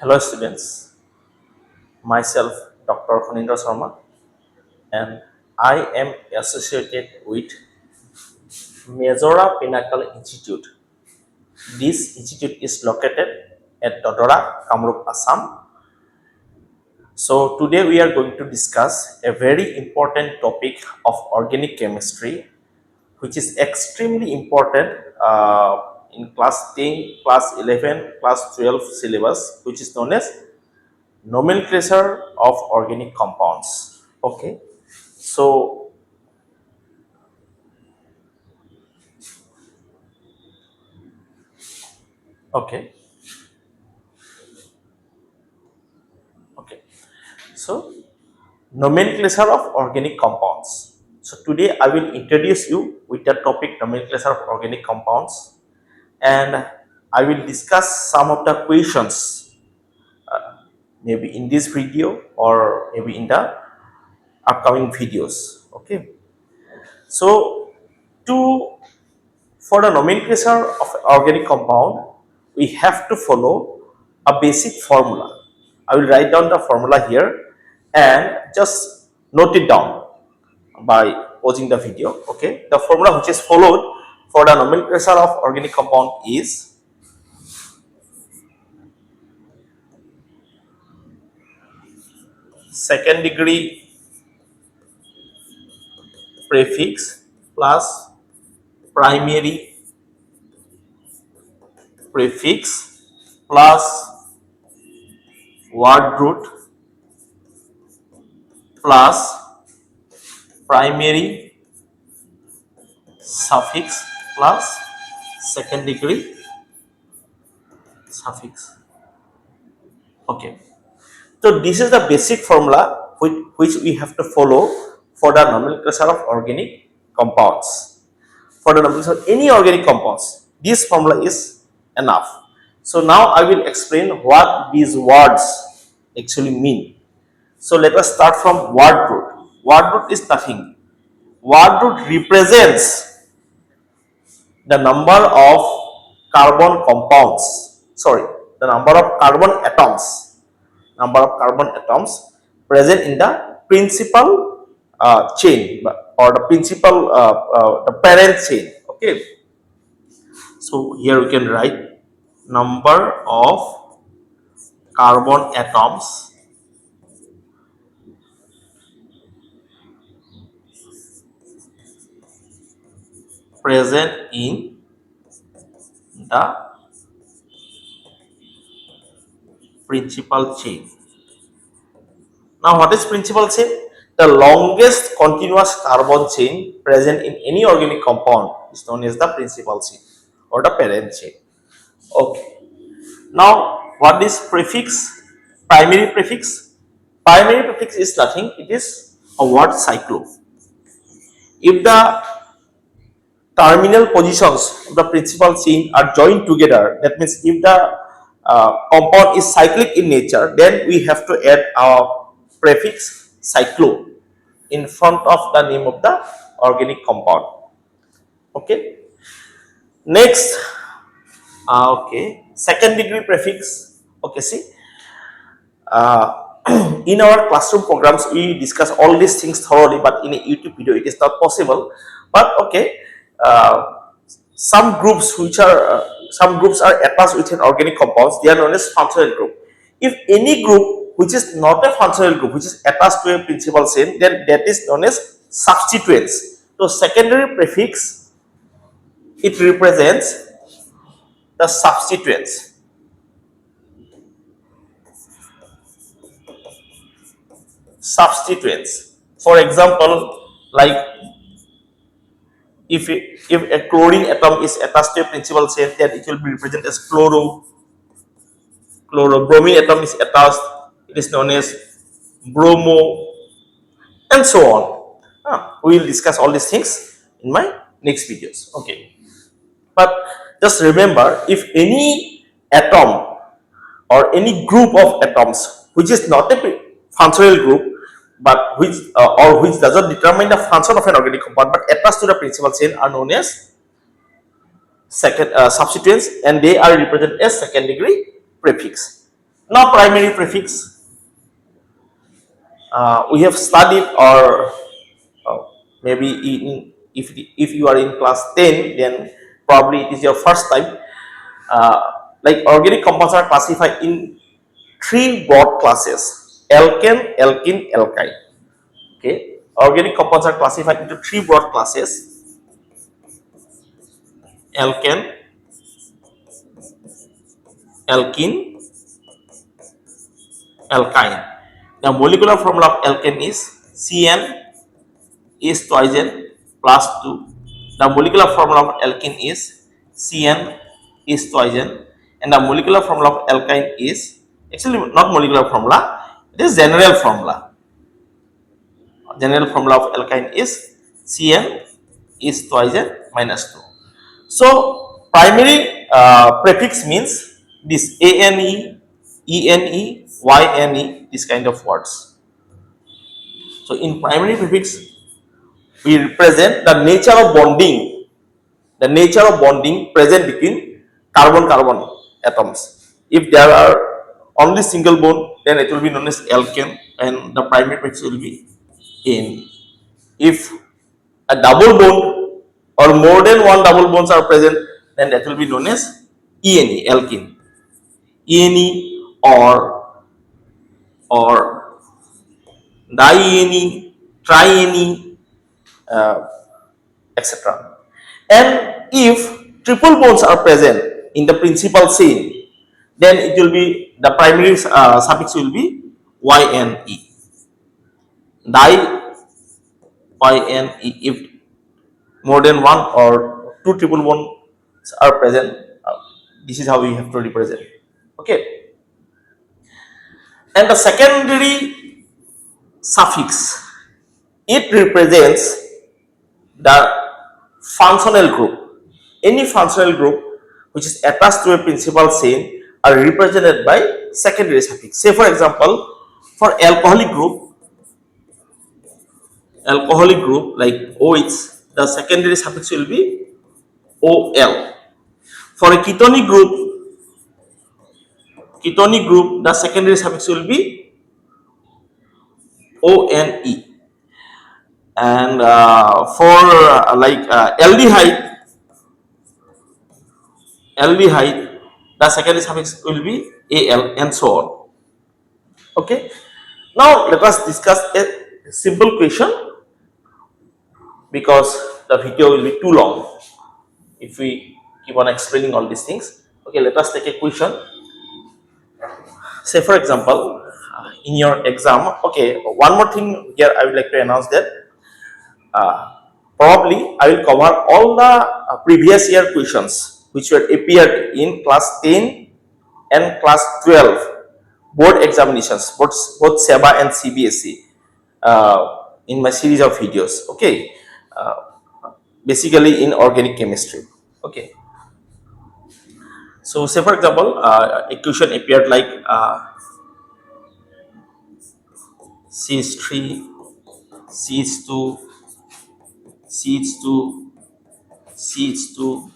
Hello students, myself Dr. Khanindra Sharma and I am associated with Mejora Pinnacle Institute. This institute is located at Dodora, Kamrup, Assam. So today we are going to discuss a very important topic of organic chemistry which is extremely important in class 10, class 11, class 12 syllabus, which is known as nomenclature of organic compounds. Okay, so okay, okay, so nomenclature of organic compounds. So today I will introduce you with the topic nomenclature of organic compounds, and I will discuss some of the questions maybe in this video or maybe in the upcoming videos. Okay, so to for the nomenclature of organic compound, we have to follow a basic formula. I will write down the formula here and just note it down by pausing the video. Okay, the formula which is followed for the nomenclature of organic compound is second degree prefix plus primary prefix plus word root plus primary suffix plus second degree suffix. Okay, so this is the basic formula which we have to follow for the nomenclature of organic compounds. For the nomenclature of any organic compounds, this formula is enough. So now I will explain what these words actually mean. So let us start from word root. Word root is nothing. Word root represents the number of carbon compounds. Sorry, the number of carbon atoms present in the principal chain or the principal the parent chain. Okay, so here we can write number of carbon atoms present in the principal chain. Now what is principal chain? The longest continuous carbon chain present in any organic compound is known as the principal chain or the parent chain. Okay. Now what is prefix? Primary prefix? Primary prefix is nothing, it is a word cyclo. If the terminal positions of the principal chain are joined together, that means if the compound is cyclic in nature, then we have to add our prefix cyclo in front of the name of the organic compound. Okay. Next, okay, second degree prefix. Okay, see, in our classroom programs we discuss all these things thoroughly, but in a YouTube video it is not possible. But okay, some groups are attached with an organic compounds, they are known as functional group. If any group which is not a functional group which is attached to a principal chain, then that is known as substituents. So secondary prefix, it represents the substituents. For example, like if a chlorine atom is attached to a principal chain, then it will be represented as bromine atom is attached, it is known as bromo, and so on. We will discuss all these things in my next videos. Okay, but just remember, if any atom or any group of atoms which is not a functional group, but which doesn't determine the function of an organic compound but attached to the principal chain, are known as substituents, and they are represented as second degree prefix. Now primary prefix, we have studied, or maybe if you are in class 10, then probably it is your first time. Like organic compounds are classified in three broad classes: alkane, alkene, alkyne. Okay, organic compounds are classified into three broad classes: alkane, alkene, alkyne. The molecular formula of alkane is CN is twice n plus 2. The molecular formula of alkene is CN is twice n, and the molecular formula of alkyne is actually not molecular formula, it is general formula. General formula of alkyne is Cn is twice n minus 2. So primary prefix means this ane, ene, yne, this kind of words. So in primary prefix, we represent the nature of bonding, present between carbon carbon atoms. If there are only single bond, then it will be known as alkane, and the primary prefix will be ane. If a double bond or more than one double bonds are present, then that will be known as ene, alkene. Ene or diene, triene, etc. And if triple bonds are present in the principal chain, then it will be the primary suffix will be yne. Yne. If more than one or two triple bonds are present, this is how we have to represent. Okay. And the secondary suffix, it represents the functional group. Any functional group which is attached to a principal chain are represented by secondary suffix. Say for example, for alcoholic group like OH, the secondary suffix will be OL. For a ketonic group, the secondary suffix will be ONE. And for aldehyde, the secondary suffix will be Al, and so on. Okay. Now let us discuss a simple question, because the video will be too long if we keep on explaining all these things. Okay, let us take a question. Say for example, in your exam, okay, one more thing here I would like to announce that probably I will cover all the previous year questions which were appeared in class 10 and class 12 board examinations, both SEBA and CBSE, in my series of videos. Okay, basically in organic chemistry. Okay, so say for example, a question appeared like CH3, CH2, CH2, CH2,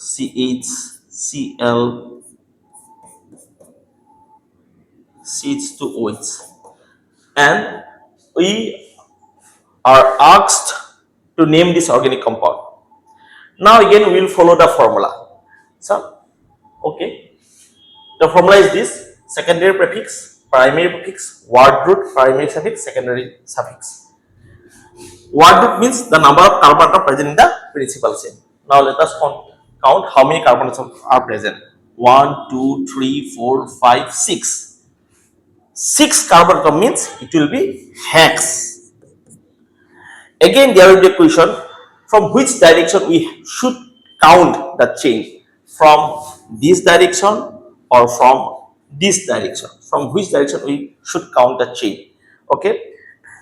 CH, Cl, CH2OH, and we are asked to name this organic compound. Now again we will follow the formula. So okay, the formula is this: secondary prefix, primary prefix, word root, primary suffix, secondary suffix. Word root means the number of carbon atoms present in the principal chain. Now let us count how many carbon atoms are present. 1, 2, 3, 4, 5, 6. 6 carbon atom means it will be hex. Again there will be a question, from which direction we should count the chain, from this direction or from this direction, from which direction we should count the chain. Okay,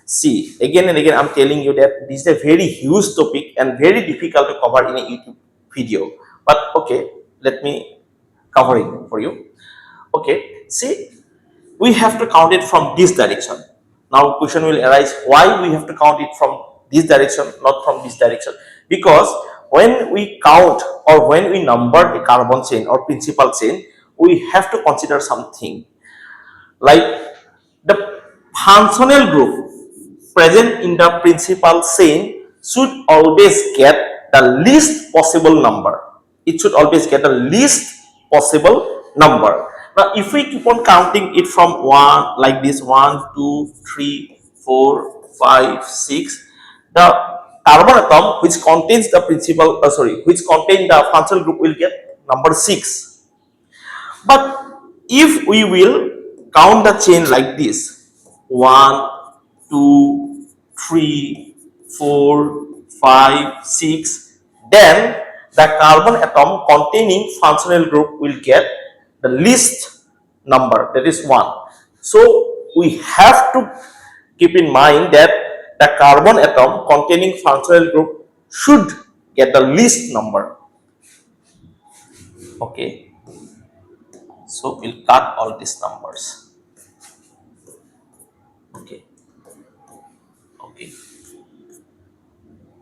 see, again and again I'm telling you that this is a very huge topic and very difficult to cover in a YouTube video, but okay, let me cover it for you. Okay, see, we have to count it from this direction. Now question will arise, why we have to count it from this direction, not from this direction? Because when we count or when we number a carbon chain or principal chain, we have to consider something like the functional group present in the principal chain should always get the least possible number. It should always get the least possible number. Now, if we keep on counting it from one like this, 1, 2, 3, 4, 5, 6, the carbon atom which contains the principal, which contain the functional group will get number 6. But if we will count the chain like this, 1, 2, 3, 4, 5, 6, then the carbon atom containing functional group will get the least number, that is 1. So we have to keep in mind that the carbon atom containing functional group should get the least number. Okay. So we'll cut all these numbers. Okay. Okay.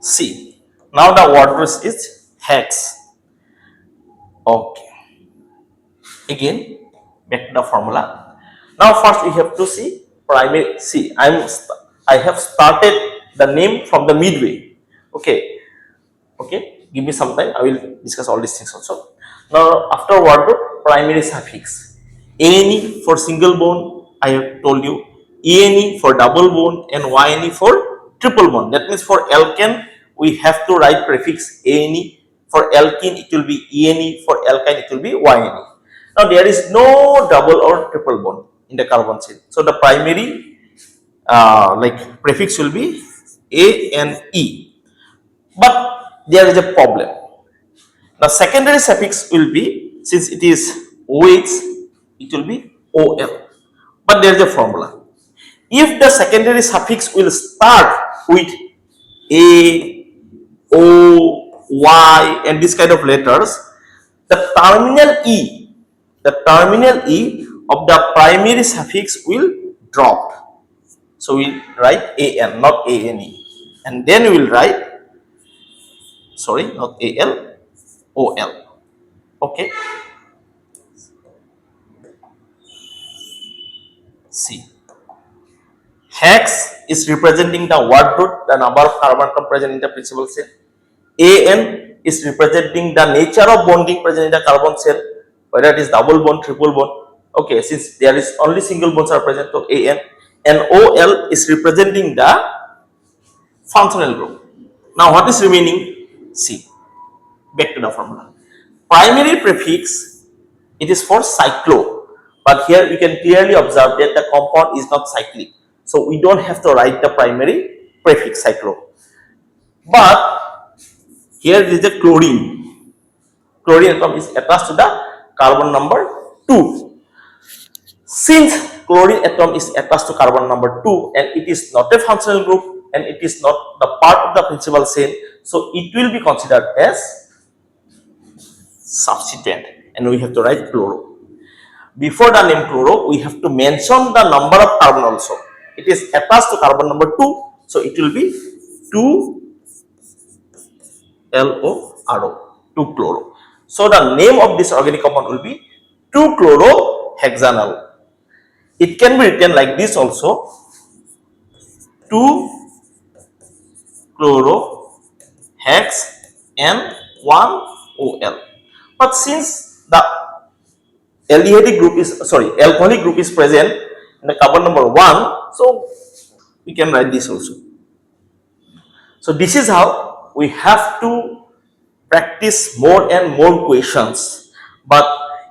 See. Now the word address is hex. Okay. Again, back to the formula. Now first we have to see primary. See, I have started the name from the midway. Okay. Okay. Give me some time. I will discuss all these things also. Now after word group, primary suffix. Any for single bone, I have told you. ENE for double bone and YNE for triple bone. That means for alkane we have to write prefix ANE. For alkene it will be ENE. For alkyne it will be YNE. Now there is no double or triple bond in the carbon chain. So the primary like prefix will be A and E. But there is a problem. The secondary suffix will be, since it is OH, it will be OL. But there is a formula. If the secondary suffix will start with A, O, Y and this kind of letters, the terminal E of the primary suffix will drop. So we write AN, not ANE. And then we will write, not AL, OL. Okay. See. Hex is representing the word root, the number of carbon atom present in the principal cell. AN is representing the nature of bonding present in the carbon cell, whether it is double bond, triple bond. Okay, since there is only single bonds are present, so AN. And OL is representing the functional group. Now what is remaining? See, back to the formula. Primary prefix, it is for cyclo, but here you can clearly observe that the compound is not cyclic. So we don't have to write the primary prefix cyclo. But here is the chlorine. Chlorine atom is attached to the carbon number 2. Since chlorine atom is attached to carbon number 2 and it is not a functional group and it is not the part of the principal chain, so it will be considered as substituent and we have to write chloro. Before the name chloro, we have to mention the number of carbon also. It is attached to carbon number 2, so it will be 2LORO, 2-chloro. So the name of this organic compound will be 2-chlorohexanol. It can be written like this also, 2-chlorohex and 1OL. But since the aldehydic group is alcoholic group is present in the carbon number 1, so we can write this also. So this is how we have to practice more and more questions, but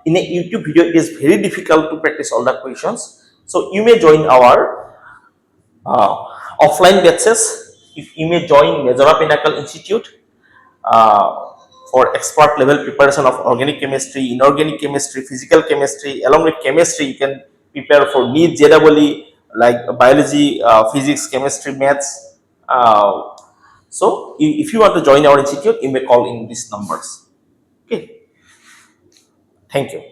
in a YouTube video it is very difficult to practice all the questions. So you may join our offline batches. You may join Mejora Pinnacle Institute for expert level preparation of organic chemistry, inorganic chemistry, physical chemistry. Along with chemistry, you can prepare for NEET, JEE, like biology, physics, chemistry, maths. So if you want to join our institute, you may call in these numbers. Okay. Thank you.